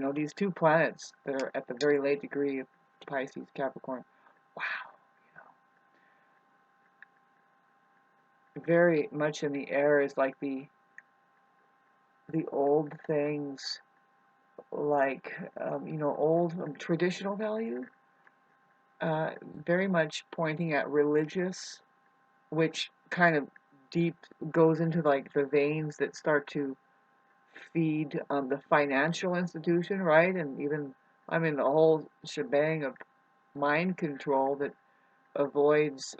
You know, these two planets that are at the very late degree of Pisces, Capricorn. Wow, you know, very much in the air is like the old things, like you know, old traditional value, very much pointing at religious, which kind of deep goes into like the veins that start to feed the financial institution, right? And even, I mean, the whole shebang of mind control that avoids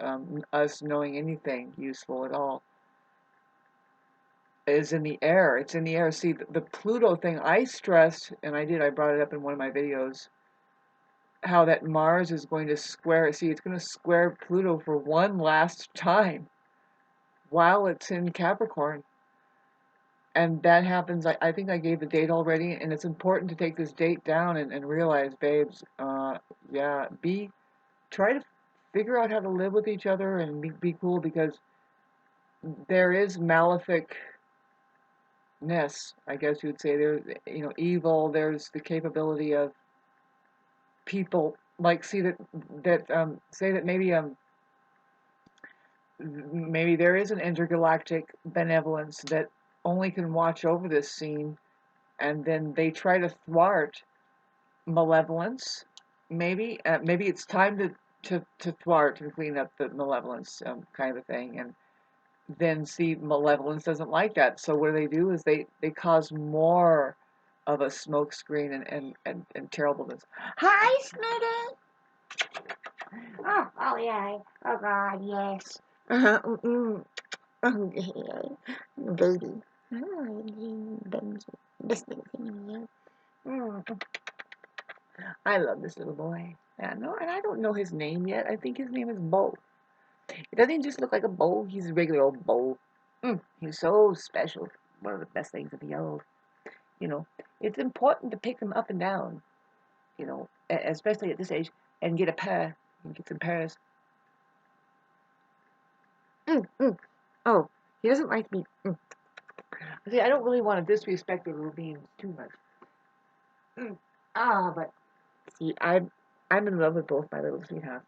us knowing anything useful at all is in the air. It's in the air. See, the Pluto thing, I stressed, and I brought it up in one of my videos, how that Mars is going to square, see, it's going to square Pluto for one last time while it's in Capricorn. And that happens, I think I gave the date already, and it's important to take this date down and realize, babes, yeah, try to figure out how to live with each other and be cool, because there is maleficness, I guess you'd say. There's, you know, evil, there's the capability of people, like, see say that maybe there is an intergalactic benevolence that only can watch over this scene, and then they try to thwart malevolence. Maybe it's time to thwart and clean up the malevolence, kind of a thing. And then see, malevolence doesn't like that. So what do is they cause more of a smokescreen and terribleness. Hi, Smitty. Oh yeah. Oh God, yes. Mm-mm. Oh yeah. Baby. Oh, baby. This little thing. Mm. I love this little boy. Yeah, no, and I don't know his name yet. I think his name is Bo. He doesn't just look like a Bo. He's a regular old Bo. He's so special. One of the best things in the world. You know, it's important to pick them up and down. You know, especially at this age, and get a pair. And get some pairs. Mm, mm. Oh, he doesn't like me. See, I don't really want to disrespect the little beings too much. But see, I'm in love with both my little sweethearts.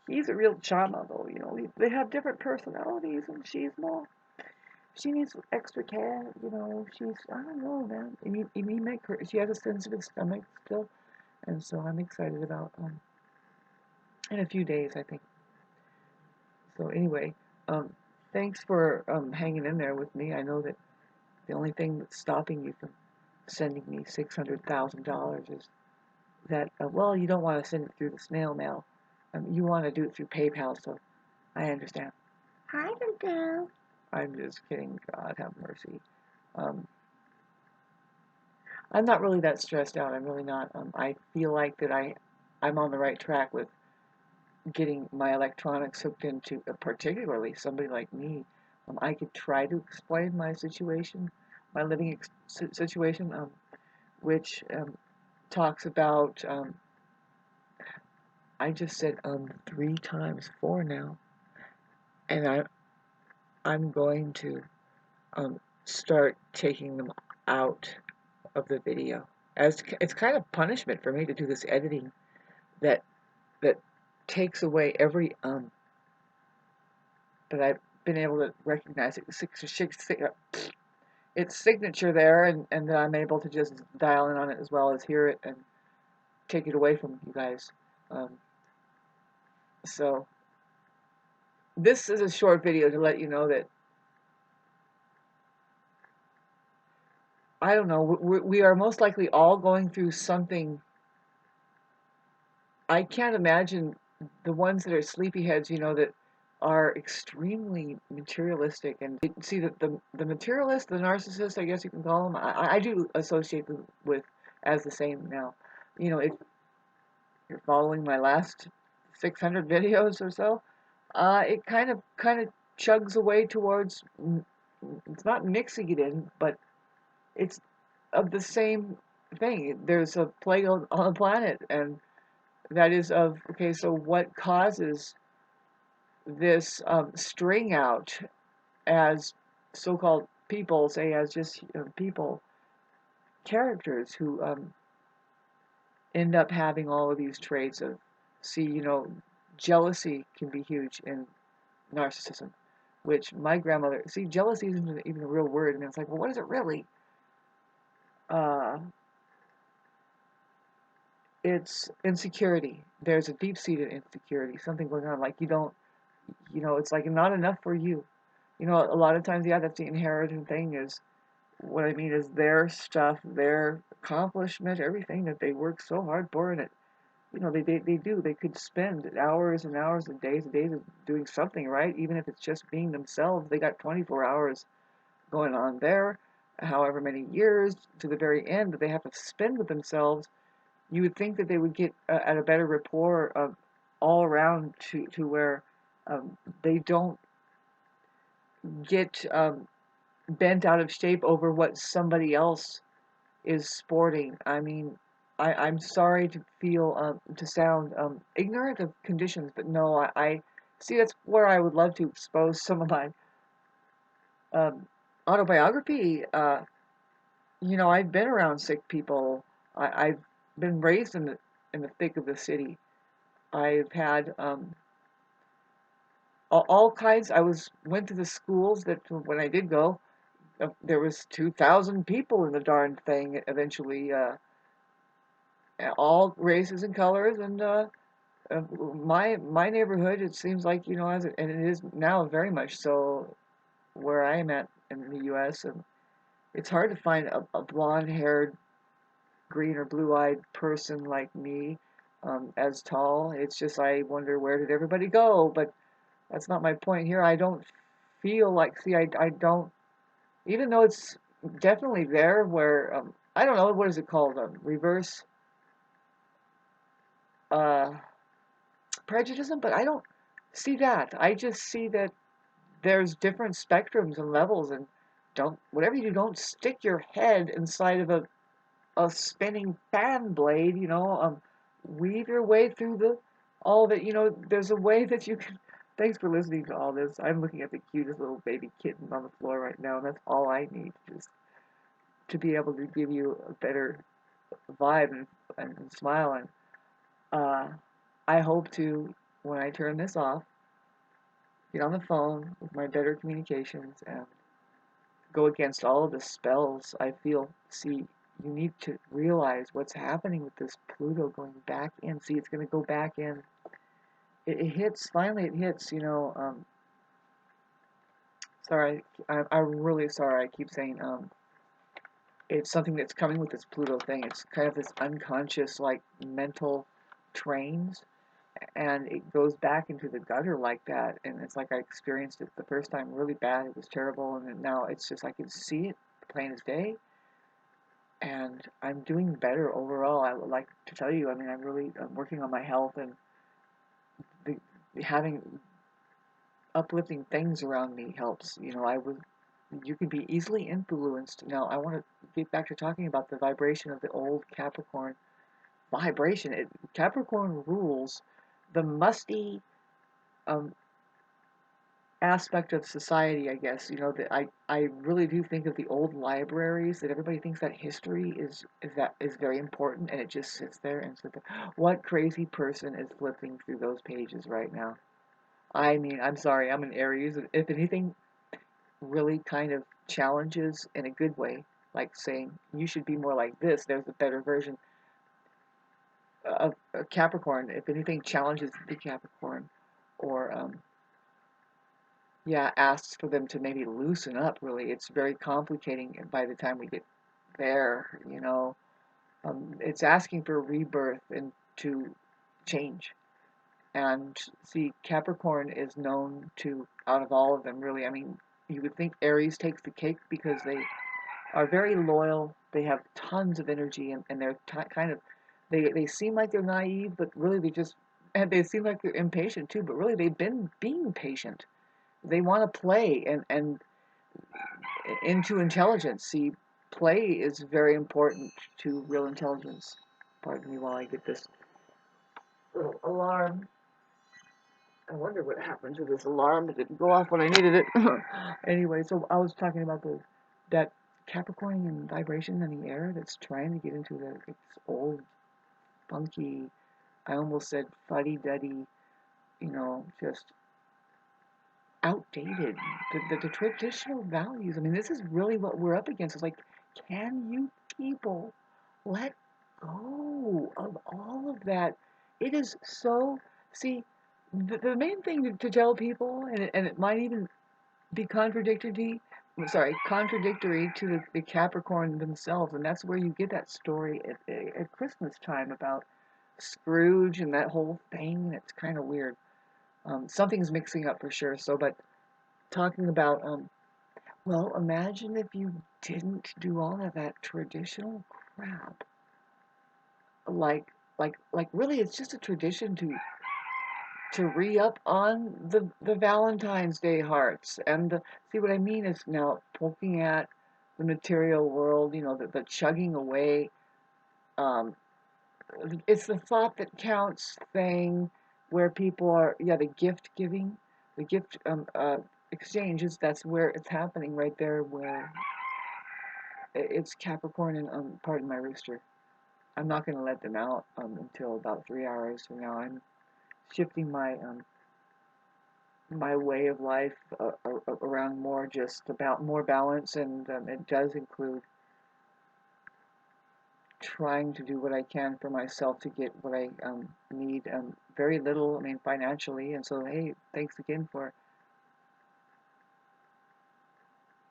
He's a real charmer, though. You know, they have different personalities, and she needs extra care. You know, I don't know, man. And you make her. She has a sensitive stomach still, and so I'm excited about in a few days, I think. So anyway, um, thanks for hanging in there with me. I know that the only thing that's stopping you from sending me $600,000 is that, well, you don't want to send it through the snail mail. You want to do it through PayPal, so I understand. Hi, little girl. I'm just kidding. God have mercy. Um, I'm not really that stressed out. I'm really not. I feel like that I'm on the right track with getting my electronics hooked into, particularly somebody like me. I could try to explain my situation, my living situation, which talks about. I just said 3 times, 4 now, and I'm going to start taking them out of the video. As it's kind of punishment for me to do this editing that that takes away every that I've been able to recognize its signature there, and that I'm able to just dial in on it as well as hear it and take it away from you guys. Um, so this is a short video to let you know that I don't know. We are most likely all going through something. I can't imagine the ones that are sleepyheads, you know, that are extremely materialistic. And see that the materialist, the narcissist, I guess you can call them. I do associate them with as the same now. You know, if you're following my last 600 videos or so, it kind of chugs away towards. It's not mixing it in, but it's of the same thing. There's a plague on the planet, and that is of, okay, so what causes this string out as so-called people, say as just people, characters who end up having all of these traits of, see, jealousy can be huge in narcissism, which my grandmother, see, jealousy isn't even a real word. And it's like, well, what is it really? Uh, it's insecurity. There's a deep-seated insecurity, something going on. Like you don't, it's like not enough for you. A lot of times, yeah, that's the inherited thing is, what I mean is their stuff, their accomplishment, everything that they work so hard for, and they do. They could spend hours and hours and days of doing something, right? Even if it's just being themselves, they got 24 hours going on there, however many years to the very end that they have to spend with themselves. You would think that they would get at a better rapport of all around to where they don't get bent out of shape over what somebody else is sporting. I mean, I'm sorry to feel to sound ignorant of conditions, but no, I see that's where I would love to expose some of my um, autobiography. I've been around sick people. I've been raised in the thick of the city. I've had all kinds. Went to the schools that when I did go, there was 2,000 people in the darn thing. Eventually, all races and colors, and my neighborhood. It seems like and it is now very much so where I am at in the U.S. And it's hard to find a blonde-haired, green or blue-eyed person like me as tall. It's just I wonder where did everybody go, but that's not my point here. I don't feel like, see, I don't, even though it's definitely there where, I don't know, what is it called? Reverse uh, prejudice, but I don't see that. I just see that there's different spectrums and levels, and whatever you do, don't stick your head inside of a spinning fan blade, weave your way through all that, there's a way that you can. Thanks for listening to all this. I'm looking at the cutest little baby kitten on the floor right now, and that's all I need, just to be able to give you a better vibe and smile. And uh, I hope to, when I turn this off, get on the phone with my better communications and go against all of the spells I feel. See, you need to realize what's happening with this Pluto going back in. See, it's going to go back in. It hits, finally it hits, sorry, I'm really sorry I keep saying, it's something that's coming with this Pluto thing. It's kind of this unconscious, like, mental trains, and it goes back into the gutter like that, and it's like I experienced it the first time really bad. It was terrible, and then now it's just I can see it plain as day, and I'm doing better overall. I would like to tell you, I mean, I'm working on my health, and the, having uplifting things around me helps. You can be easily influenced. Now, I want to get back to talking about the vibration of the old Capricorn vibration. Capricorn rules the musty um, aspect of society, I guess. That I really do think of the old libraries, that everybody thinks that history is very important, and it just sits there and sits there. What crazy person is flipping through those pages right now? I mean, I'm sorry, I'm an Aries. If anything really kind of challenges in a good way, like saying you should be more like this, there's a better version of Capricorn. If anything challenges the Capricorn, or yeah, asks for them to maybe loosen up, really. It's very complicating by the time we get there. It's asking for rebirth and to change. And see, Capricorn is known to, out of all of them, really, I mean, you would think Aries takes the cake because they are very loyal, they have tons of energy, and they're kind of, they seem like they're naive, but really and they seem like they're impatient too, but really they've been being patient. They want to play and into intelligence. See, play is very important to real intelligence. Pardon me while I get this little alarm. I wonder what happened to this alarm. It didn't go off when I needed it. Anyway, so I was talking about that Capricornian vibration in the air that's trying to get into its old funky, I almost said fuddy-duddy, just outdated. The traditional values. I mean, this is really what we're up against. It's like, can you people let go of all of that? It is so. See, the main thing to tell people, and it might even be contradictory to the Capricorn themselves, and that's where you get that story at Christmas time about Scrooge and that whole thing. It's kind of weird. Something's mixing up for sure. So, but talking about, well, imagine if you didn't do all of that traditional crap. Like, really, it's just a tradition to re-up on the Valentine's Day hearts. And see what I mean is now poking at the material world, the chugging away. Um, it's the thought that counts thing where people are, yeah, the gift giving, the gift exchanges. That's where it's happening right there, where it's Capricorn and pardon my rooster. I'm not going to let them out until about 3 hours from now. I'm shifting my way of life around more just about more balance, and it does include trying to do what I can for myself to get what I need. Very little, I mean, financially, and so hey, thanks again for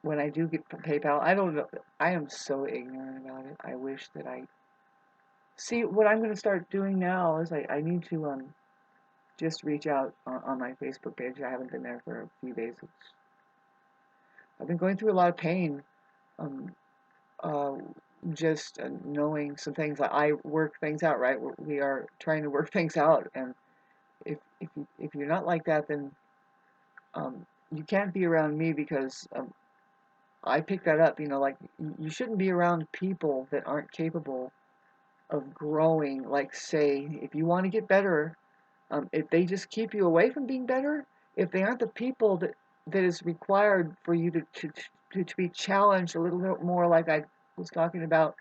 when I do get PayPal. I don't know. I am so ignorant about it. I wish that I see what I'm going to start doing now is I need to just reach out on my Facebook page. I haven't been there for a few days. I've been going through a lot of pain. Um, uh, just knowing some things. I work things out, right? We are trying to work things out, and if you're not like that, then you can't be around me because I picked that up. Like you shouldn't be around people that aren't capable of growing. Like, say, if you want to get better, if they just keep you away from being better, if they aren't the people that is required for you to be challenged a little bit more, like I was talking about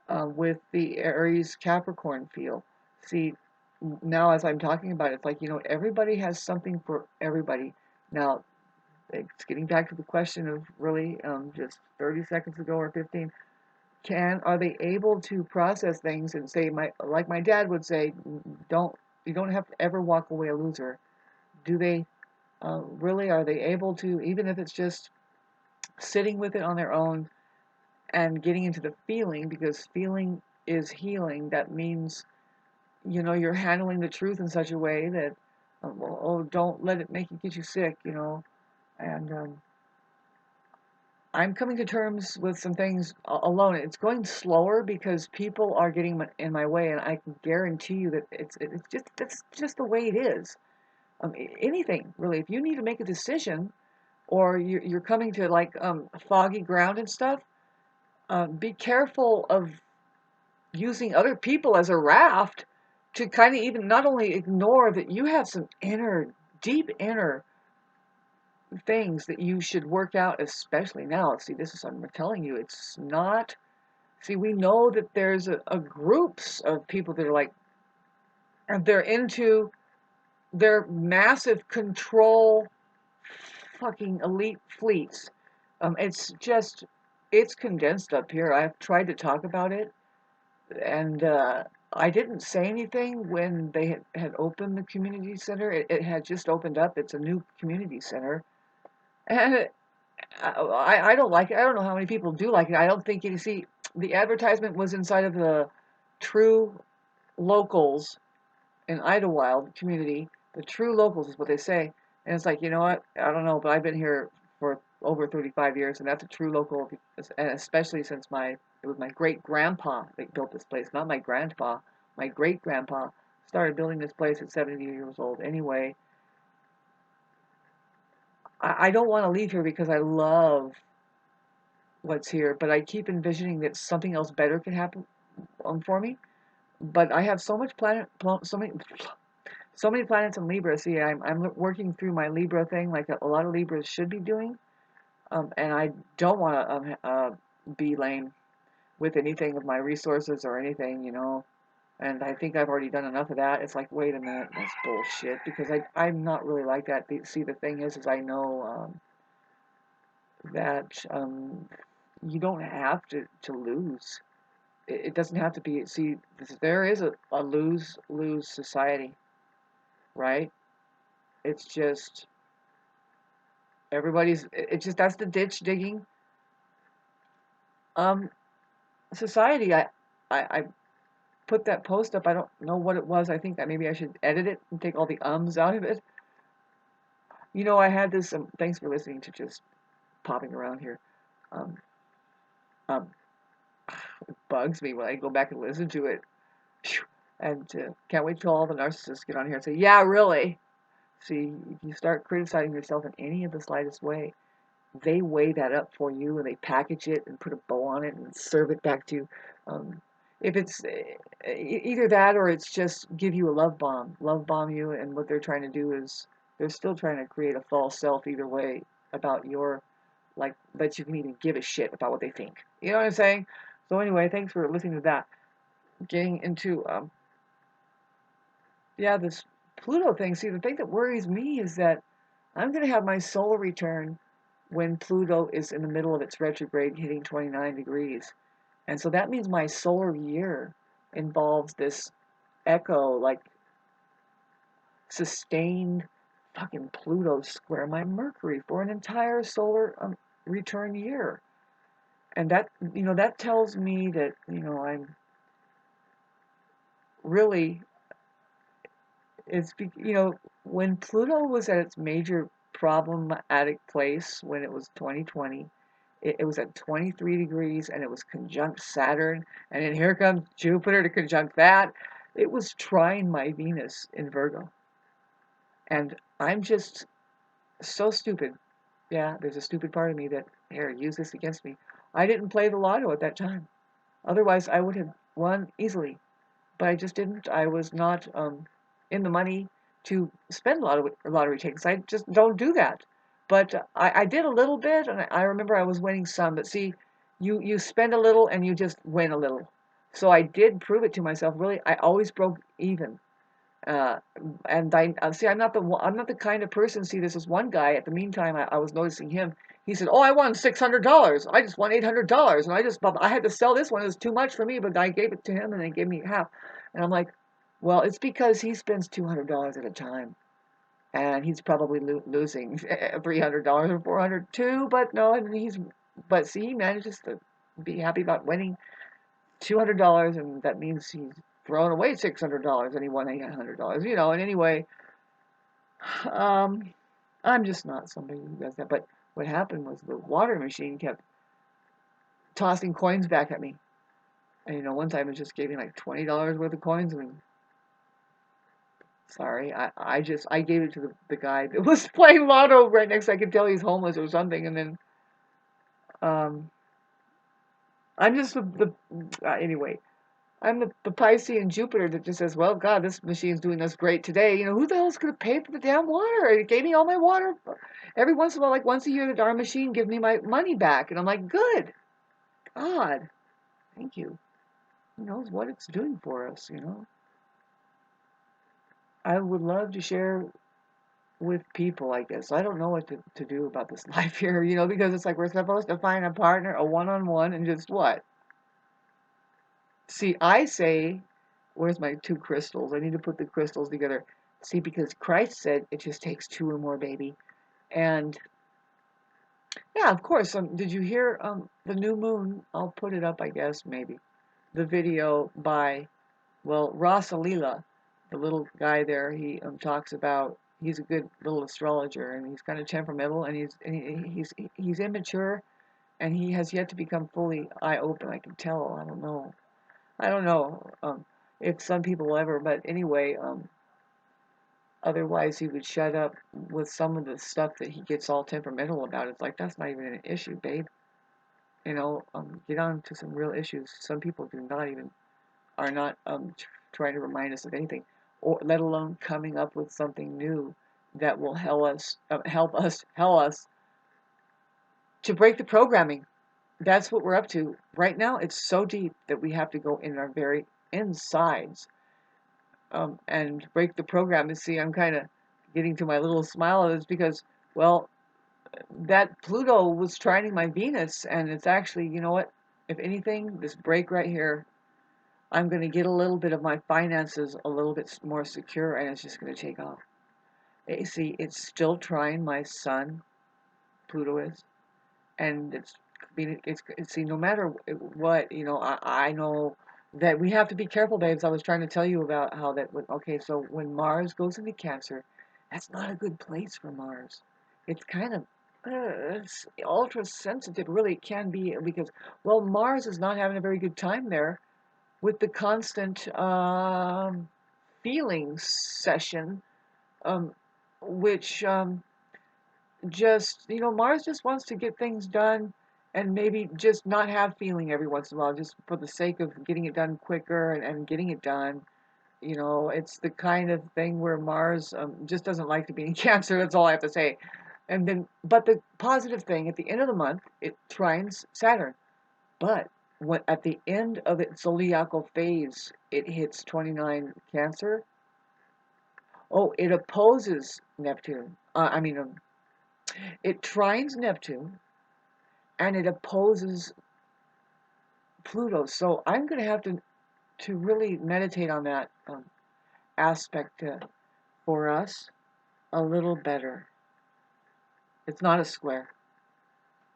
with the Aries Capricorn feel. See, now as I'm talking about it, it's like, everybody has something for everybody. Now, it's getting back to the question of really just 30 seconds ago or 15. Are they able to process things and say, like my dad would say, don't you don't have to ever walk away a loser. Do they really, are they able to, even if it's just sitting with it on their own and getting into the feeling, because feeling is healing. That means, you're handling the truth in such a way that, don't let it get you sick, and I'm coming to terms with some things alone. It's going slower because people are getting in my way, and I can guarantee you that that's just the way it is. Anything really. If you need to make a decision, or you're coming to like foggy ground and stuff, be careful of using other people as a raft to kind of even not only ignore that you have some deep inner things that you should work out, especially now. See, this is, I'm telling you, it's not. See, we know that there's a groups of people that are like, they're into their massive control, fucking elite fleets. It's just, it's condensed up here. I've tried to talk about it, and I didn't say anything when they had opened the community center. It had just opened up. It's a new community center, and I don't like it. I don't know how many people do like it. I don't think you see the advertisement was inside of the true locals in Idlewild community. The true locals is what they say, and it's like, you know what? I don't know, but I've been here for over 35 years, and that's a true local, and especially since it was my great grandpa that built this place, not my grandpa. My great grandpa started building this place at 70 years old. Anyway, I don't want to leave here because I love what's here, but I keep envisioning that something else better could happen for me. But I have so many planets in Libra. See, I'm working through my Libra thing, like a lot of Libras should be doing, and I don't want to be lame with anything of my resources or anything, And I think I've already done enough of that. It's like, wait a minute, that's bullshit. Because I'm not really like that. See, the thing is I know that you don't have to lose. It doesn't have to be. See, there is a lose-lose society, right? It's just everybody's. It's just that's the ditch digging um society. I put that post up. I don't know what it was. I think that maybe I should edit it and take all the ums out of it. You know, I had this. Thanks for listening to just popping around here. Um, um, it bugs me when I go back and listen to it. And can't wait till all the narcissists get on here and say, "Yeah, really." See, if you start criticizing yourself in any of the slightest way, they weigh that up for you and they package it and put a bow on it and serve it back to you. Um, if it's either that or it's just give you a love bomb you, and what they're trying to do is they're still trying to create a false self either way about your, like, that you can even give a shit about what they think. You know what I'm saying? So anyway, thanks for listening to that. Getting into yeah, this Pluto thing. See, the thing that worries me is that I'm going to have my solar return when Pluto is in the middle of its retrograde hitting 29 degrees. And so that means my solar year involves this echo, like sustained fucking Pluto square my Mercury for an entire solar return year. And that, that tells me that, I'm really, when Pluto was at its major problematic place when it was 2020, it was at 23 degrees and it was conjunct Saturn. And then here comes Jupiter to conjunct that. It was trine my Venus in Virgo. And I'm just so stupid. Yeah, there's a stupid part of me that, here, use this against me. I didn't play the lotto at that time. Otherwise, I would have won easily. But I just didn't. I was not in the money to spend lottery tickets. I just don't do that. But I did a little bit, and I remember I was winning some. But see, you spend a little and you just win a little. So I did prove it to myself. Really, I always broke even. Uh, and see, I'm not the kind of person. See, this is one guy. At the meantime, I was noticing him. He said, "Oh, I won $600. I just won $800, and I had to sell this one. It was too much for me, but I gave it to him, and they gave me half." And I'm like, "Well, it's because he spends $200 at a time, and he's probably losing $300 or 400 too. But no, I mean but see, he manages to be happy about winning $200, and that means he's thrown away $600 and he won $800. And anyway, um, I'm just not somebody who does that. But what happened was the water machine kept tossing coins back at me. And one time it just gave me like $20 worth of coins. And sorry, I gave it to the guy that was playing lotto right next. I could tell he's homeless or something. And then um, I'm just anyway. I'm the Piscean Jupiter that just says, well, God, this machine's doing us great today. Who the hell's going to pay for the damn water? It gave me all my water. Every once in a while, like once a year, the darn machine gives me my money back. And I'm like, good. God, thank you. Who knows what it's doing for us. I would love to share with people, I guess. I don't know what to do about this life here, because it's like we're supposed to find a partner, a one-on-one, and just what? See, I say, where's my two crystals? I need to put the crystals together. See, because Christ said it just takes two or more, baby. And yeah, of course. Did you hear the new moon? I'll put it up, I guess, maybe. The video by, well, Rasalila, the little guy there. He talks about he's a good little astrologer, and he's kind of temperamental, and he's immature, and he has yet to become fully eye open. I can tell. I don't know. I don't know if some people will ever, but anyway, otherwise he would shut up with some of the stuff that he gets all temperamental about. It's like, that's not even an issue, babe. Get on to some real issues. Some people are not trying to remind us of anything, or let alone coming up with something new that will help us to break the programming. That's what we're up to. Right now, it's so deep that we have to go in our very insides and break the program. And see, I'm kind of getting to my little smile is because, well, that Pluto was trining my Venus, and it's actually, you know what? If anything, this break right here, I'm going to get a little bit of my finances a little bit more secure, and it's just going to take off. See, it's still trying my Sun, Pluto is, and it's see, no matter what, I know that we have to be careful, babes. I was trying to tell you about how that okay, so when Mars goes into Cancer, that's not a good place for Mars. It's kind of it's ultra sensitive, really can be, because, well, Mars is not having a very good time there with the constant feelings session, um, which just, Mars just wants to get things done and maybe just not have feeling every once in a while, just for the sake of getting it done quicker and getting it done. It's the kind of thing where Mars just doesn't like to be in Cancer. That's all I have to say. And then, but the positive thing, at the end of the month, it trines Saturn. But at the end of its zodiacal phase, it hits 29 Cancer. Oh, it opposes Neptune. It trines Neptune and it opposes Pluto. So I'm going to have to really meditate on that aspect for us a little better. It's not a square.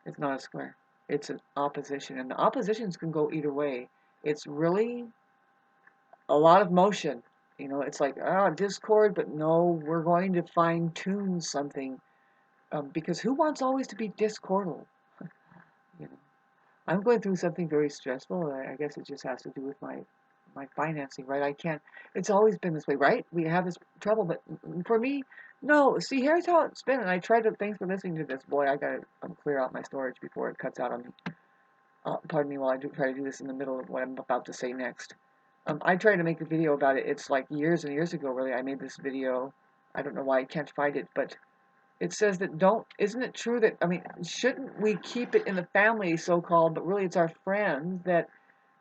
It's not a square. It's an opposition, and the oppositions can go either way. It's really a lot of motion. It's like discord, but no, we're going to fine tune something, because who wants always to be discordal? You know, I'm going through something very stressful. I guess it just has to do with my financing, right? I can't. It's always been this way, right? We have this trouble, but for me, no. See, here's how it's been, and I tried to. Thanks for listening to this, boy. I gotta clear out my storage before it cuts out on me. Pardon me while I try to do this in the middle of what I'm about to say next. I tried to make a video about it. It's like years and years ago, really. I made this video. I don't know why I can't find it, but it says that isn't it true that, shouldn't we keep it in the family, so-called, but really it's our friends that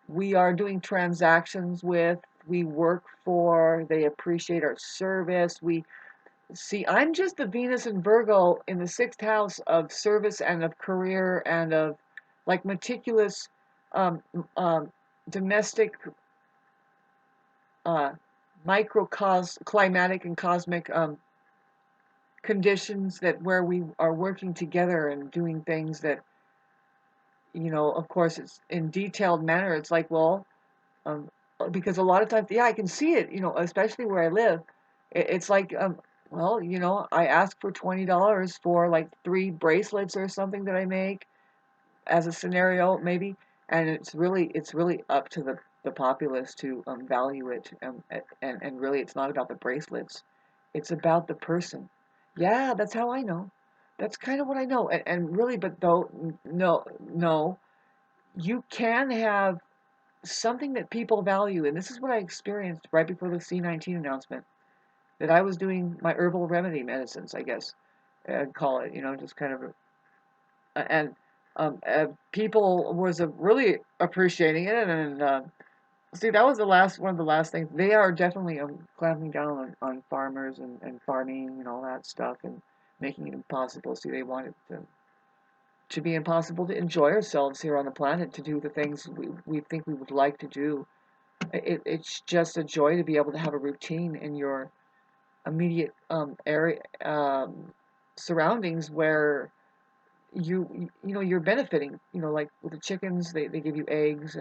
we are doing transactions with, we work for, they appreciate our service. I'm just the Venus and Virgo in the sixth house of service and of career and of like meticulous um, um, domestic uh, climatic and cosmic conditions that where we are working together and doing things that, of course, it's in detailed manner. It's like, well, um, because a lot of times, yeah, I can see it, especially where I live. It's like, well, I ask for $20 for like 3 bracelets or something that I make, as a scenario, maybe, and it's really up to the populace to value it, and really, it's not about the bracelets, it's about the person. Yeah, that's how I know. That's kind of what I know, and really, but though, no, no, you can have something that people value, and this is what I experienced right before the C-19 announcement, that I was doing my herbal remedy medicines, I guess I'd call it, just kind of and people was really appreciating it, and see, that was one of the last things. They are definitely clamping down on farmers and farming and all that stuff, and making it impossible. See, they want it to be impossible to enjoy ourselves here on the planet, to do the things we think we would like to do. It's just a joy to be able to have a routine in your immediate area, surroundings, where you're benefiting, like with the chickens, they give you eggs,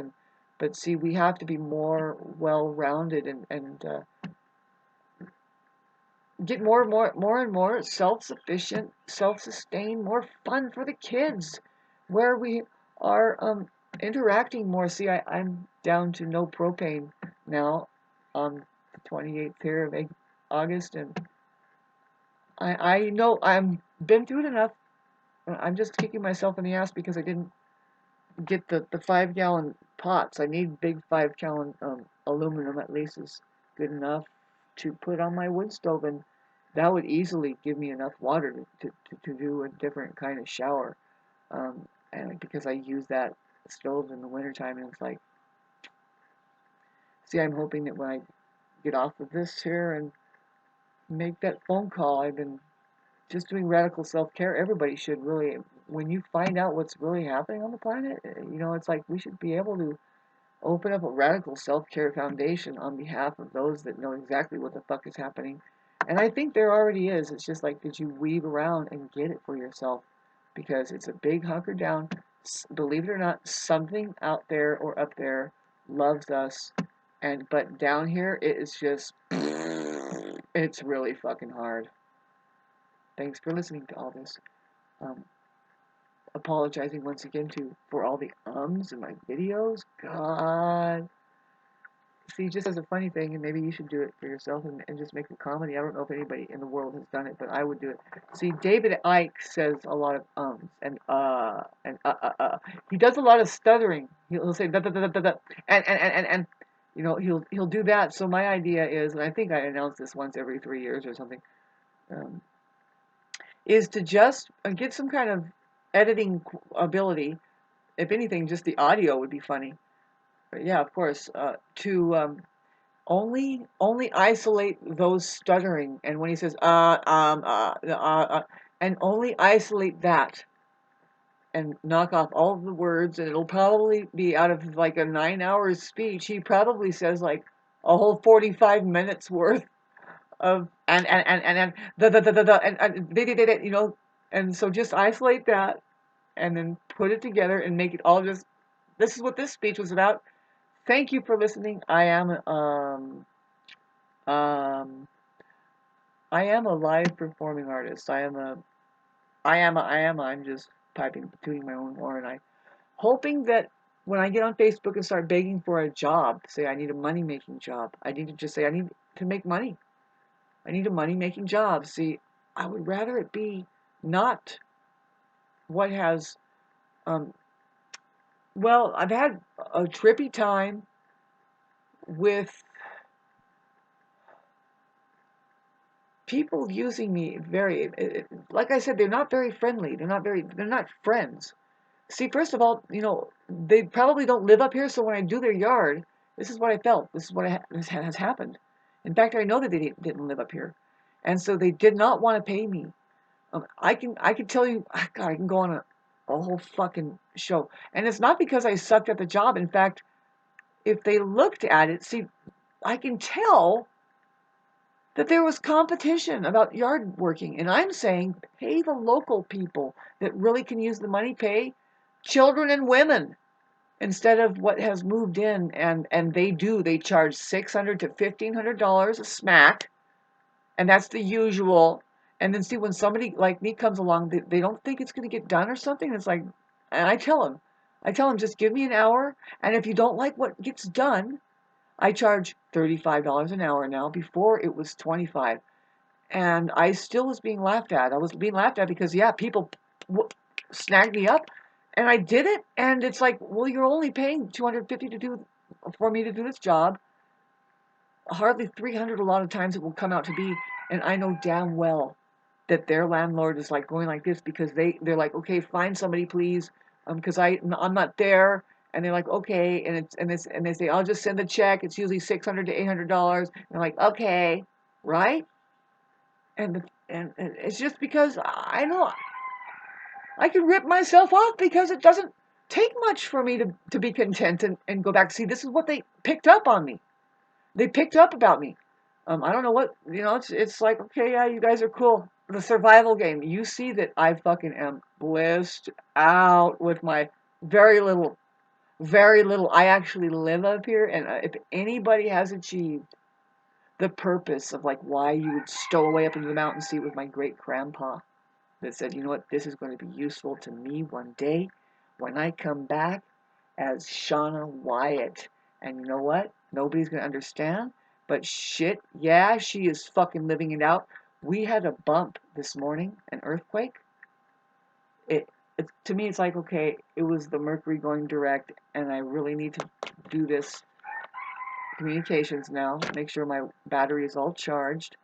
but see, we have to be more well-rounded, and get more self-sufficient, self-sustained, more fun for the kids, where we are interacting more. See, I'm down to no propane now on the 28th here of August, and I know I'm been through it enough. I'm just kicking myself in the ass because I didn't get the 5-gallon pots. I need big 5-gallon aluminum, at least, is good enough to put on my wood stove, and that would easily give me enough water to do a different kind of shower. And because I use that stove in the wintertime, and it's like, see, I'm hoping that when I get off of this here and make that phone call. I've been just doing radical self-care. Everybody should really, when you find out what's really happening on the planet, it's like we should be able to open up a radical self-care foundation on behalf of those that know exactly what the fuck is happening. And I think there already is. It's just like, did you weave around and get it for yourself? Because it's a big hunker down. Believe it or not, something out there or up there loves us. But down here, it is just, it's really fucking hard. Thanks for listening to all this. Um, Apologizing once again for all the ums in my videos. God. See, just as a funny thing, and maybe you should do it for yourself and just make a comedy. I don't know if anybody in the world has done it, but I would do it. See, David Icke says a lot of ums and. He does a lot of stuttering. He'll say da da da da da, and he'll do that. So my idea is, and I think I announce this once every 3 years or something, um, is to just get some kind of editing ability. If anything, just the audio would be funny. But yeah, of course, to only isolate those stuttering, and when he says and only isolate that and knock off all of the words, and it'll probably be out of like a 9 hours speech. He probably says like a whole 45 minutes worth of and the and they, and so just isolate that and then put it together and make it all just. This is what this speech was about. Thank you for listening. Um, I am a live performing artist. I'm just piping, tooting my own horn. I hoping that when I get on Facebook and start begging for a job, say I need a money making job, I need to just say I need to make money. I need a money making job. See, I would rather it be not what has, um, well, I've had a trippy time with people using me like I said, they're not very friendly. They're not friends. See, first of all, they probably don't live up here, so when I do their yard, this is what I felt. This is what this has happened. In fact, I know that they didn't live up here, and so they did not want to pay me. I can tell you, God, I can go on a whole fucking show, and it's not because I sucked at the job. In fact, if they looked at it, see, I can tell that there was competition about yard working, and I'm saying pay the local people that really can use the money, pay children and women instead of what has moved in, and they charge $600 to $1,500 a smack, and that's the usual. And then see, when somebody like me comes along, they don't think it's going to get done or something. It's like, and I tell them just give me an hour, and if you don't like what gets done, I charge $35 an hour now. Before it was 25, and I still was being laughed at. I was being laughed at because yeah, people snagged me up, and I did it. And it's like, well, you're only paying 250 for me to do this job. Hardly 300. A lot of times it will come out to be, and I know damn well that their landlord is like going like this because they're like, okay, find somebody please, because I'm not there. And they're like, okay, and they say, I'll just send the check. It's usually $600 to $800. And they're like, okay, right? And it's just because I know I can rip myself off because it doesn't take much for me to be content and go back. See, this is what they picked up on me. They picked up about me. I don't know what, it's like, okay, yeah, you guys are cool. The survival game. You see that I fucking am blissed out with my very little, very little. I actually live up here, and if anybody has achieved the purpose of like why you would stow away up into the mountain seat with my great grandpa that said, you know what, this is going to be useful to me one day when I come back as Shauna Wyatt. And you know what? Nobody's going to understand. But shit, yeah, she is fucking living it out. We had a bump this morning, an earthquake. To me, it's like, okay, it was the Mercury going direct, and I really need to do this communications now, make sure my battery is all charged.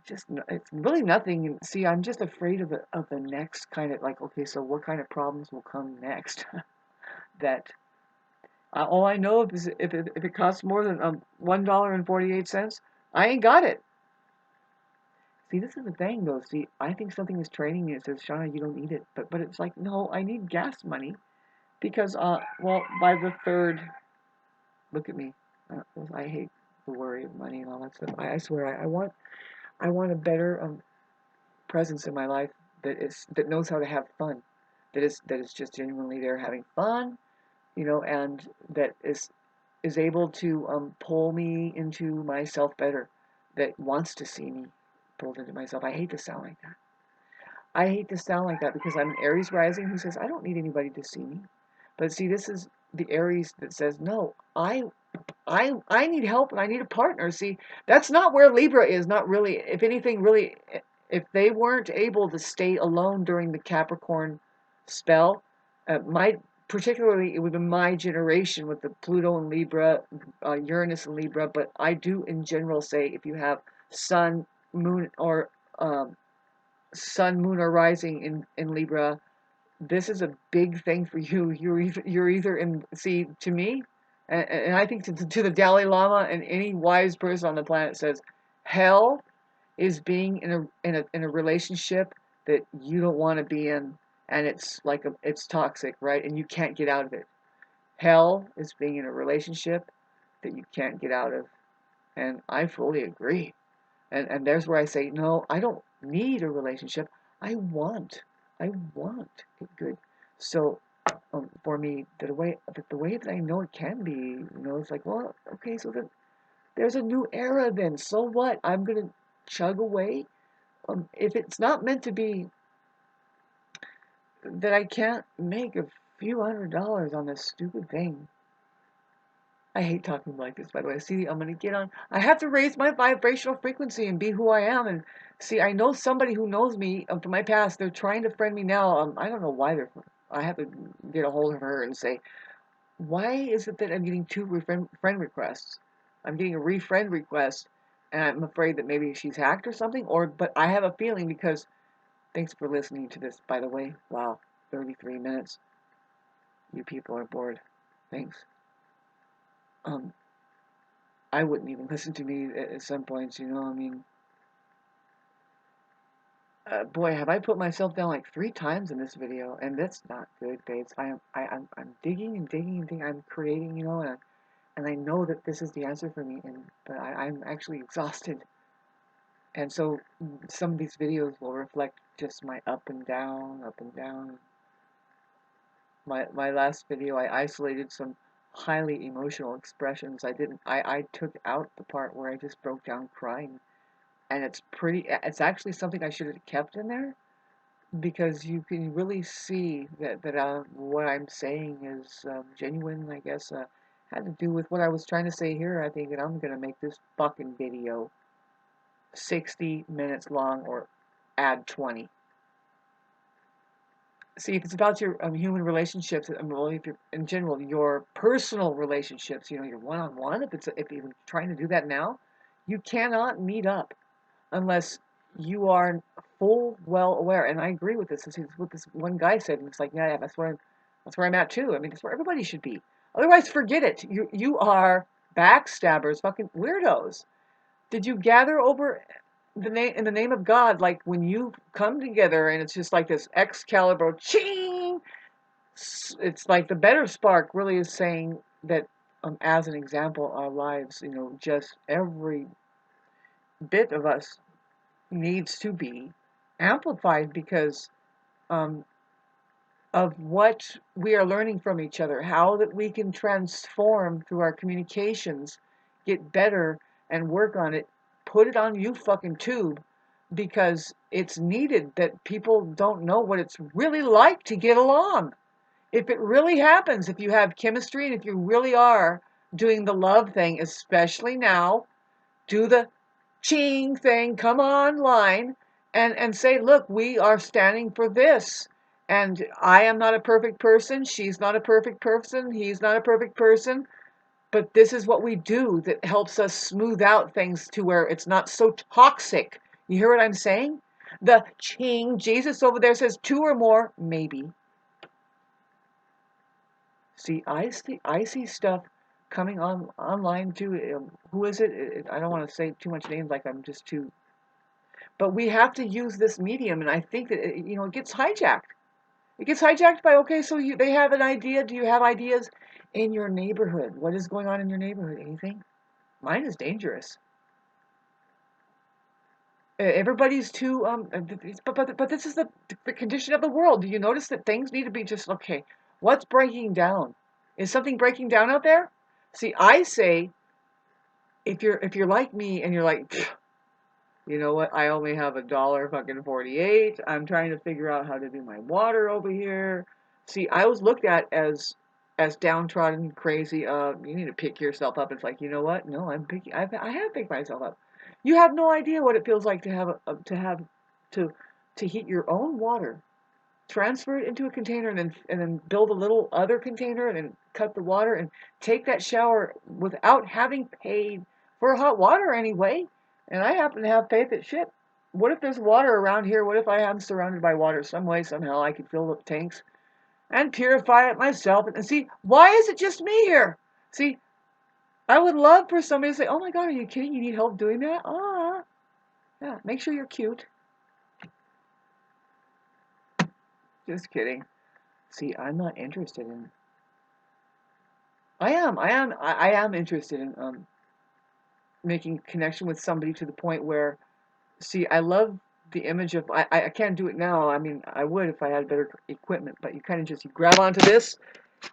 It's really nothing. See, I'm just afraid of the next kind of like, okay, so what kind of problems will come next? That All I know is if it costs more than $1.48, I ain't got it. See, this is the thing, though. See, I think something is training me. It says, Shauna, you don't need it. But it's like, no, I need gas money because, well, by the third, look at me. I hate the worry of money and all that stuff. I swear, I want a better presence in my life that knows how to have fun, that is just genuinely there having fun, and that is able to pull me into myself better, that wants to see me pulled into myself. I hate to sound like that. I hate to sound like that because I'm an Aries rising who says I don't need anybody to see me. But see, this is the Aries that says no. I need help and I need a partner. See, that's not where Libra is. Not really. If anything, really, if they weren't able to stay alone during the Capricorn spell, my particularly it would be my generation with the Pluto and Libra, Uranus and Libra. But I do in general say if you have Sun, Moon, or Sun, Moon, or Rising in Libra, this is a big thing for you. You're either in, see, to me, and I think to the Dalai Lama and any wise person on the planet says, hell is being in a relationship that you don't want to be in, and it's like it's toxic, right? And you can't get out of it. Hell is being in a relationship that you can't get out of, and I fully agree. And there's where I say, no, I don't need a relationship. I want, I want it good. So for me, the way that I know it can be, it's like, well, okay, so then there's a new era then. So what? I'm gonna chug away. If it's not meant to be, that I can't make a few $100s on this stupid thing. I hate talking like this, by the way. See, I'm going to get on. I have to raise my vibrational frequency and be who I am. And see, I know somebody who knows me from my past. They're trying to friend me now. I don't know why they're. I have to get a hold of her and say, why is it that I'm getting two friend requests? I'm getting a refriend request, and I'm afraid that maybe she's hacked or something. But I have a feeling because. Thanks for listening to this, by the way. Wow, 33 minutes. You people are bored. Thanks. Um, I wouldn't even listen to me at some points, I mean, boy, have I put myself down like 3 times in this video, and that's not good, babes. I'm digging and digging and digging. I'm creating, and I know that this is the answer for me, but I'm actually exhausted. And so some of these videos will reflect just my up and down, up and down. My last video, I isolated some highly emotional expressions. I took out the part where I just broke down crying. And it's actually something I should have kept in there because you can really see that what I'm saying is genuine, I guess. Had to do with what I was trying to say here. I think that I'm going to make this fucking video 60 minutes long or add 20. See, if it's about your human relationships, well, if you're in general your personal relationships, your one-on-one, if you're trying to do that now, you cannot meet up unless you are full well aware. And I agree with this. This is what this one guy said, and it's like, yeah, that's where I'm at too. I mean, that's where everybody should be. Otherwise, forget it. You are backstabbers, fucking weirdos. Did you gather over the name in the name of God? Like when you come together, and it's just like this Excalibur, ching. It's like the better spark really is saying that, as an example, our lives, just every bit of us needs to be amplified because um, of what we are learning from each other, how that we can transform through our communications, get better and work on it, put it on you fucking tube because it's needed that people don't know what it's really like to get along. If it really happens, if you have chemistry and if you really are doing the love thing, especially now, do the ching thing, come online and say, look, we are standing for this. And I am not a perfect person. She's not a perfect person. He's not a perfect person. But this is what we do that helps us smooth out things to where it's not so toxic. You hear what I'm saying? The ching, Jesus over there says 2 or more, maybe. See, I see stuff coming on online too. Who is it? I don't want to say too much names, like I'm just too. But we have to use this medium, and I think that it gets hijacked. It gets hijacked by okay, so they have an idea. Do you have ideas in your neighborhood? What is going on in your neighborhood? Anything? Mine is dangerous. Everybody's too but this is the condition of the world. Do you notice that things need to be just okay? What's breaking down? Is something breaking down out there? See, I say if you're like me and you're like, you know what? I only have $1.48. I'm trying to figure out how to do my water over here. See, I was looked at as downtrodden, crazy. You need to pick yourself up. It's like, you know what? No, I'm picking. I have picked myself up. You have no idea what it feels like to have to to heat your own water, transfer it into a container, and then build a little other container, and then cut the water and take that shower without having paid for hot water anyway. And I happen to have faith that shit. What if there's water around here? What if I am surrounded by water some way, somehow I could fill up tanks and purify it myself? And see, why is it just me here? See, I would love for somebody to say, "Oh my God, are you kidding? You need help doing that?" Ah, yeah. Make sure you're cute. Just kidding. See, I'm not interested in. I am interested in making connection with somebody to the point where, see, I love the image of. I can't do it now. I mean, I would if I had better equipment. But you kind of just you grab onto this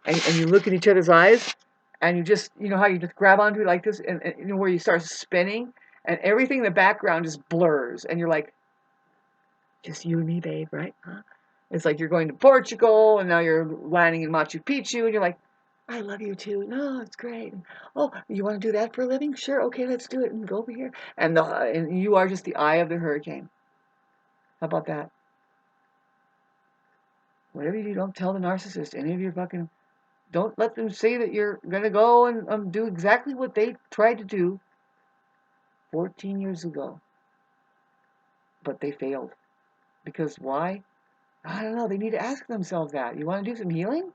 and you look in each other's eyes and you just how you just grab onto it like this and where you start spinning and everything in the background just blurs and you're like, just you and me, babe, right? Huh? It's like you're going to Portugal and now you're landing in Machu Picchu and you're like, I love you too. No, it's great. Oh, you want to do that for a living? Sure. Okay, let's do it. And go over here. And you are just the eye of the hurricane. How about that? Whatever you do, don't tell the narcissist any of your fucking. Don't let them say that you're gonna go and do exactly what they tried to do 14 years ago, but they failed. Because why? I don't know. They need to ask themselves that. You want to do some healing?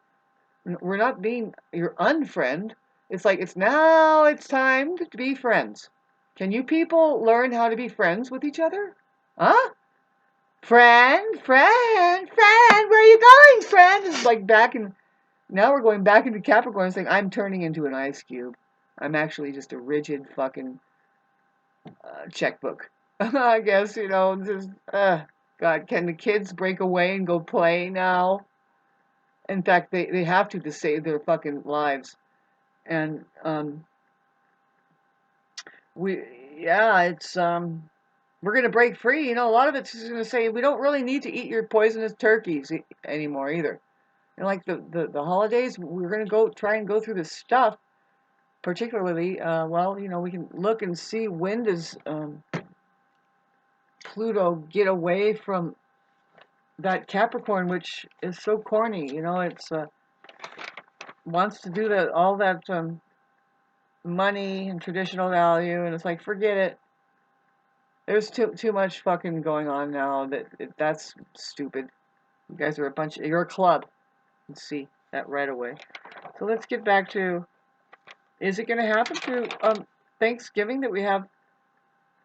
We're not being your unfriend. It's like it's time to be friends. Can you people learn how to be friends with each other? Huh? Friend, where are you going, friend? It's like now we're going back into Capricorn saying, I'm turning into an ice cube. I'm actually just a rigid fucking checkbook. I guess, just, God, can the kids break away and go play now? In fact, they have to save their fucking lives. And we yeah it's we're going to break free. A lot of it's just going to say we don't really need to eat your poisonous turkeys anymore either. And like the holidays, we're going to go try and go through this stuff, particularly we can look and see when does Pluto get away from that Capricorn, which is so corny. It's wants to do that all that money and traditional value, and it's like forget it. There's too much fucking going on now that's stupid. You guys are you're a club. Let's see that right away. So let's get back to, is it going to happen to Thanksgiving that we have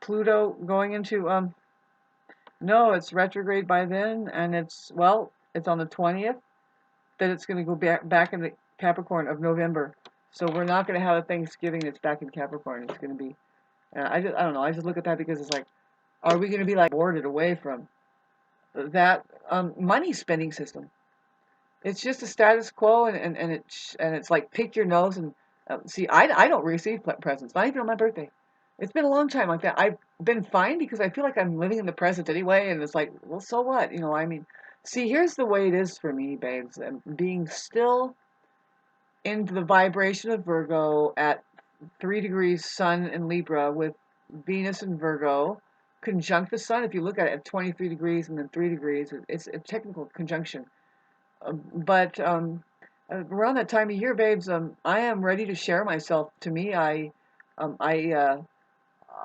Pluto going into no, it's retrograde by then, and it's on the 20th that it's going to go back into Capricorn of November. So we're not going to have a Thanksgiving that's back in Capricorn. It's going to be I don't know. I just look at that because it's like, are we going to be like boarded away from that money spending system? It's just a status quo, and it's like pick your nose and see. I don't receive presents, not even on my birthday. It's been a long time like that. I've been fine because I feel like I'm living in the present anyway, and it's like, well, so what? I mean, see, here's the way it is for me, babes. Being still into the vibration of Virgo at 3 degrees Sun in Libra with Venus in Virgo, conjunct the Sun. If you look at it at 23 degrees and then 3 degrees, it's a technical conjunction. But around that time of year, babes, I am ready to share myself. To me, um, I, uh,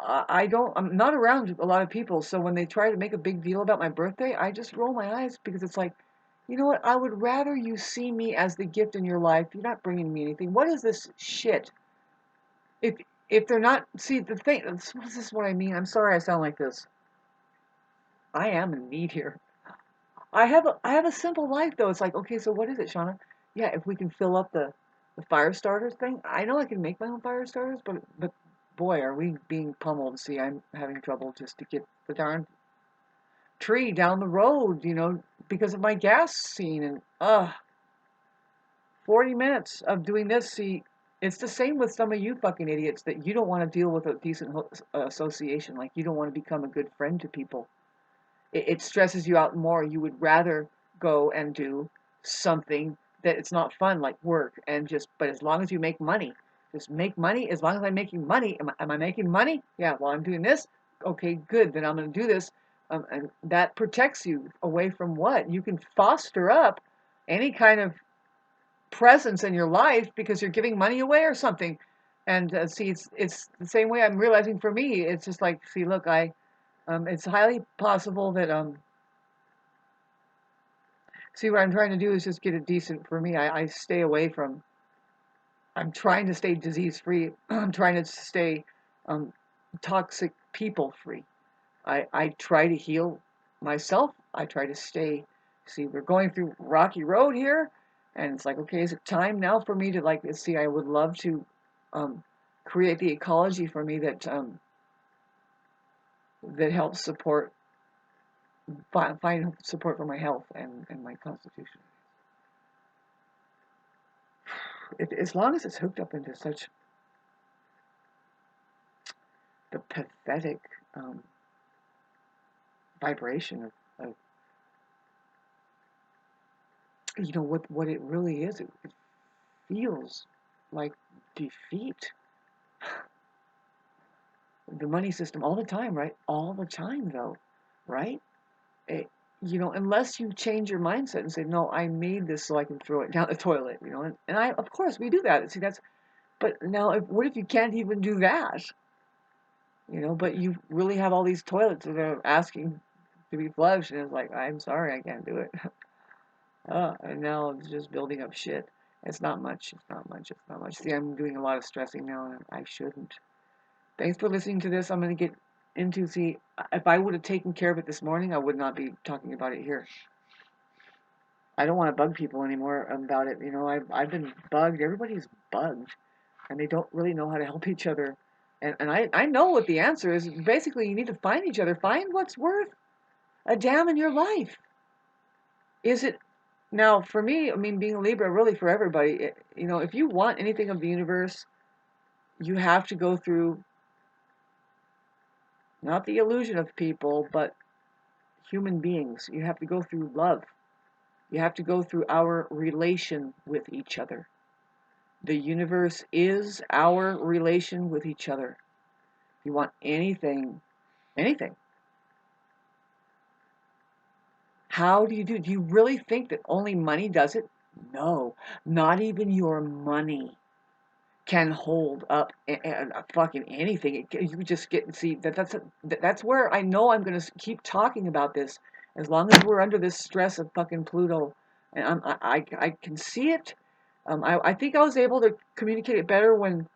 I'm not around a lot of people, so when they try to make a big deal about my birthday, I just roll my eyes because it's like, You know what? I would rather you see me as the gift in your life. You're not bringing me anything. What is this shit? If if they're not, see the thing. This is what I mean. I'm sorry I sound like this. I am in need here. I have a simple life though. It's like, okay, so what is it, Shauna? Yeah, if we can fill up the fire starters thing, I know I can make my own fire starters, but boy, are we being pummeled. See, I'm having trouble just to get the darn tree down the road, because of my gas scene and 40 minutes of doing this. See, it's the same with some of you fucking idiots that you don't want to deal with a decent association. Like you don't want to become a good friend to people. It stresses you out more. You would rather go and do something that it's not fun, like work, but as long as you make money, just make money. As long as I'm making money, am I making money? Yeah, well, I'm doing this. Okay, good. Then I'm going to do this. And that protects you away from what? You can foster up any kind of presence in your life because you're giving money away or something. And see, it's the same way I'm realizing for me. It's just like, see, look, it's highly possible that see, what I'm trying to do is just get it decent for me. I stay away from. I'm trying to stay disease free. I'm trying to stay um, toxic people free. I try to heal myself. I try to stay. See, we're going through rocky road here, and it's like, okay, is it time now for me to like? See, I would love to um, create the ecology for me that helps find support for my health and my constitution. As long as it's hooked up into such the pathetic um, vibration of what it really is. It feels like defeat. The money system all the time, right? All the time, though, right? It, unless you change your mindset and say, no, I made this so I can throw it down the toilet, and I, of course, we do that. See, but now, what if you can't even do that? But you really have all these toilets that are asking to be flushed, and it's like, I'm sorry, I can't do it. And now it's just building up shit. It's not much. It's not much. It's not much. See, I'm doing a lot of stressing now, and I shouldn't. Thanks for listening to this. I'm going to get into, see, if I would have taken care of it this morning, I would not be talking about it here. I don't want to bug people anymore about it. I've been bugged. Everybody's bugged, and they don't really know how to help each other. And I know what the answer is. Basically, you need to find each other. Find what's worth a damn in your life. Is it now, for me, I mean, being a Libra, really for everybody, if you want anything of the universe, you have to go through not the illusion of people, but human beings. You have to go through love. You have to go through our relation with each other. The universe is our relation with each other. If you want anything, how do you really think that only money does it? No, not even your money can hold up fucking anything. You just get see that's where I know I'm going to keep talking about this as long as we're under this stress of fucking Pluto, and I can see it. I think I was able to communicate it better when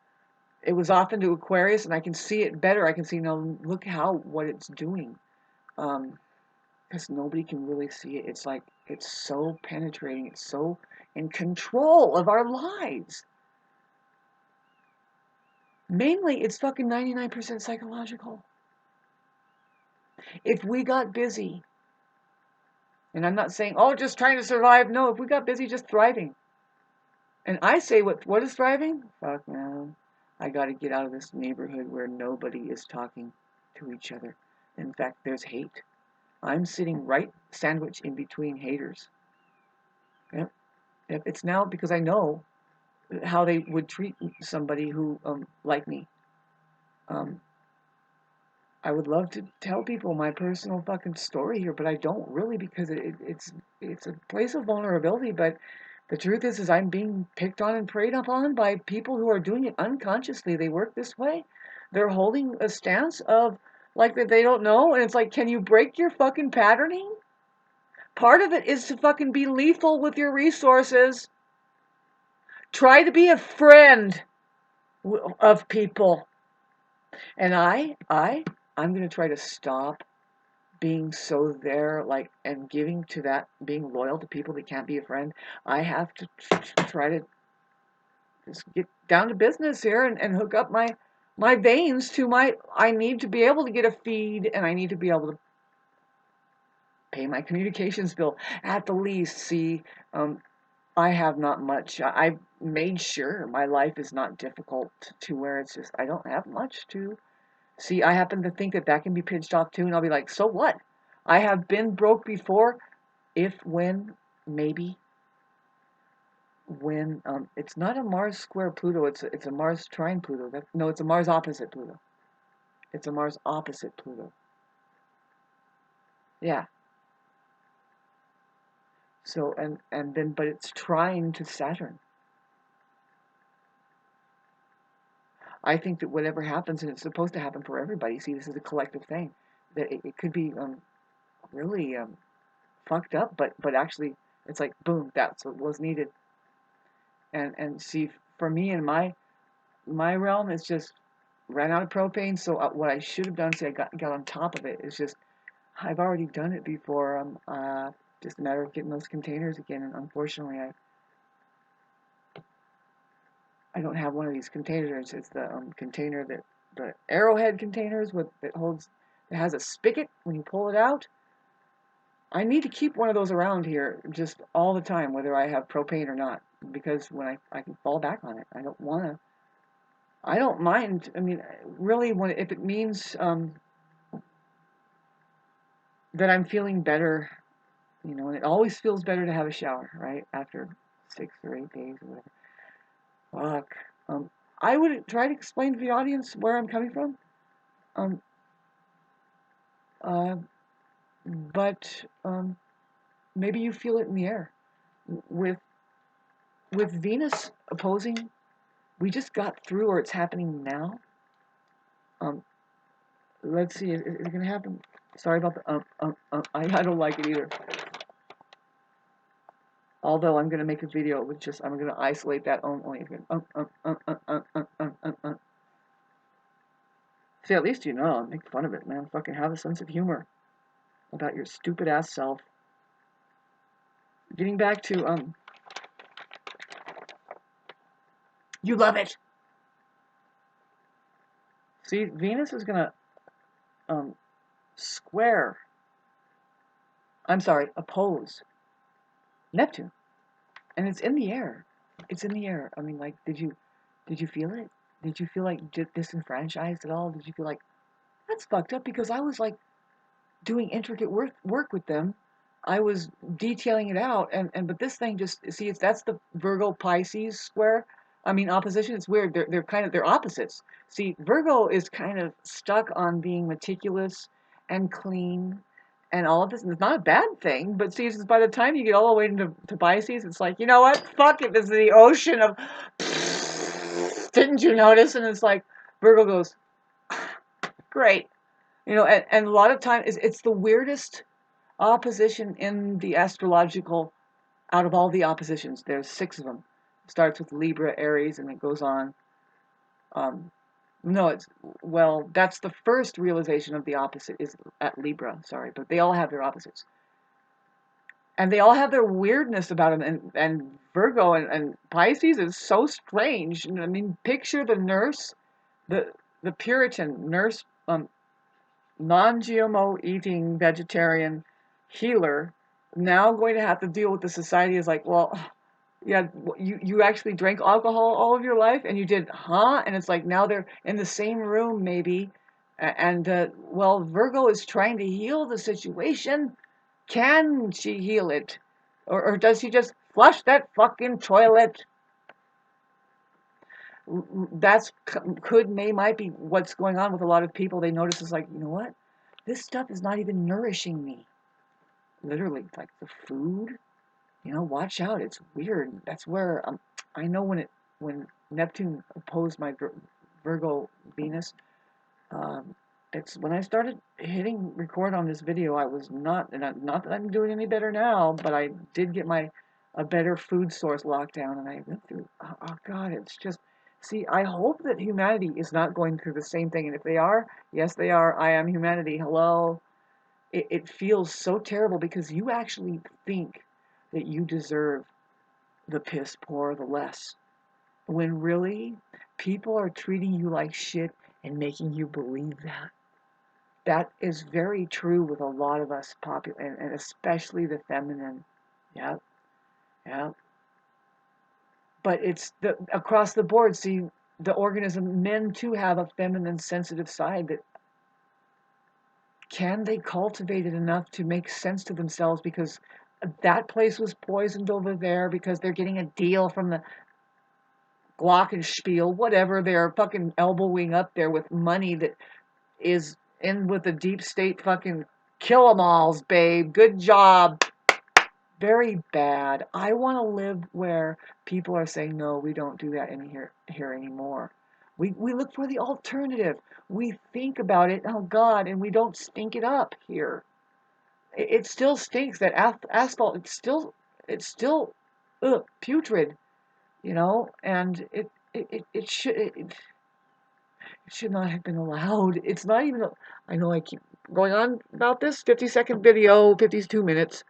it was off into Aquarius, and I can see it better. I can see now. Look what it's doing, because nobody can really see it. It's like it's so penetrating. It's so in control of our lives. Mainly, it's fucking 99% psychological. If we got busy, and I'm not saying, oh, just trying to survive. No, if we got busy just thriving. And I say, what is thriving? Fuck, man. I got to get out of this neighborhood where nobody is talking to each other. In fact, there's hate. I'm sitting right sandwiched in between haters. Yep. Yep. It's now because I know how they would treat somebody who like me. Um, I would love to tell people my personal fucking story here, but I don't really because it's a place of vulnerability. But the truth is I'm being picked on and preyed upon by people who are doing it unconsciously. They work this way. They're holding a stance of like that they don't know, and it's like, can you break your fucking patterning? Part of it is to fucking be lethal with your resources. Try to be a friend of people. And I'm going to try to stop being so there, like, and giving to that, being loyal to people that can't be a friend. I have to try to just get down to business here and hook up my veins to I need to be able to get a feed, and I need to be able to pay my communications bill at the least. See, I have not much. I've made sure my life is not difficult to where it's just, I don't have much to. See, I happen to think that can be pitched off too, and I'll be like, so what? I have been broke before, if, when, maybe, when, it's not a Mars square Pluto, it's a Mars trine Pluto. No, it's a Mars opposite Pluto. It's a Mars opposite Pluto. Yeah. So, and then, but it's trine to Saturn. I think that whatever happens, and it's supposed to happen for everybody, see, this is a collective thing, that it could be really fucked up, but actually, it's like, boom, that's what was needed. And see, for me and my realm, it's just ran out of propane. So what I should have done, see, I got on top of it. Is just, I've already done it before. Just a matter of getting those containers again. And unfortunately, I don't have one of these containers. It's the container that the arrowhead containers with that has a spigot when you pull it out. I need to keep one of those around here just all the time, whether I have propane or not, because when I can fall back on it. I don't mind. I mean, really, if it means that I'm feeling better, and it always feels better to have a shower, right? After 6 or 8 days or whatever. Fuck. I would try to explain to the audience where I'm coming from. Um, uh, but maybe you feel it in the air. With Venus opposing, we just got through, or it's happening now. Um, let's see, is it gonna happen? Sorry about the I don't like it either. Although I'm gonna make a video with just, I'm gonna isolate that only. See, at least make fun of it, man. Fucking have a sense of humor about your stupid ass self. Getting back to you love it. See, Venus is gonna square. I'm sorry, oppose Neptune, and it's in the air. It's in the air. I mean, like, did you feel it? Did you feel like disenfranchised at all? Did you feel like that's fucked up? Because I was like doing intricate work with them. I was detailing it out, and but this thing just, see, that's the Virgo Pisces square. I mean, opposition. It's weird. They're opposites. See, Virgo is kind of stuck on being meticulous and clean and all of this, and it's not a bad thing. But see, by the time you get all the way into Pisces, it's like, you know what? Fuck it. This is the ocean of. Didn't you notice? And it's like Virgo goes, great. And a lot of times it's the weirdest opposition in the astrological, out of all the oppositions. There's 6 of them. It starts with Libra, Aries, and it goes on. No, that's the first realization of the opposite is at Libra, sorry, but they all have their opposites. And they all have their weirdness about them, and Virgo and Pisces is so strange. I mean, picture the nurse, the Puritan nurse, non-GMO eating vegetarian healer, now going to have to deal with the society is like, well, yeah, you actually drank alcohol all of your life, and you did, huh? And it's like, now they're in the same room maybe, and well, Virgo is trying to heal the situation. Can she heal it, or does she just flush that fucking toilet? That's might be what's going on with a lot of people. They notice, it's like, you know what, this stuff is not even nourishing me. Literally, like the food, watch out. It's weird. That's where I know when Neptune opposed my Virgo Venus, um, it's when I started hitting record on this video, I was not, and not that I'm doing any better now, but I did get a better food source locked down, and I went through, oh God, it's just, see, I hope that humanity is not going through the same thing, and if they are, yes, they are, I am humanity, hello. It feels so terrible because you actually think that you deserve the piss poor, the less, when really people are treating you like shit and making you believe that. That is very true with a lot of us and especially the feminine. Yeah, yeah. But it's the across the board. See, the organism, men too have a feminine sensitive side that can they cultivate it enough to make sense to themselves because that place was poisoned over there because they're getting a deal from the glockenspiel, whatever they're fucking elbowing up there with money that is in with the deep state fucking kill 'em alls, babe. Good job. Very bad. I want to live where people are saying, no, we don't do that here anymore. We look for the alternative. We think about it, oh God, and we don't stink it up here. It still stinks. That asphalt, it's still putrid, and it should not have been allowed. It's not even, I know I keep going on about this 50-second video, 52 minutes.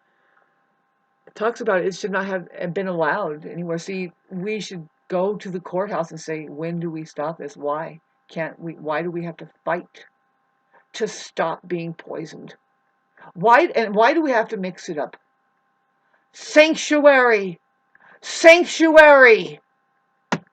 It talks about it should not have been allowed anywhere. See, we should go to the courthouse and say, when do we stop this? Why can't we? Why do we have to fight to stop being poisoned? Why do we have to mix it up? Sanctuary! Sanctuary!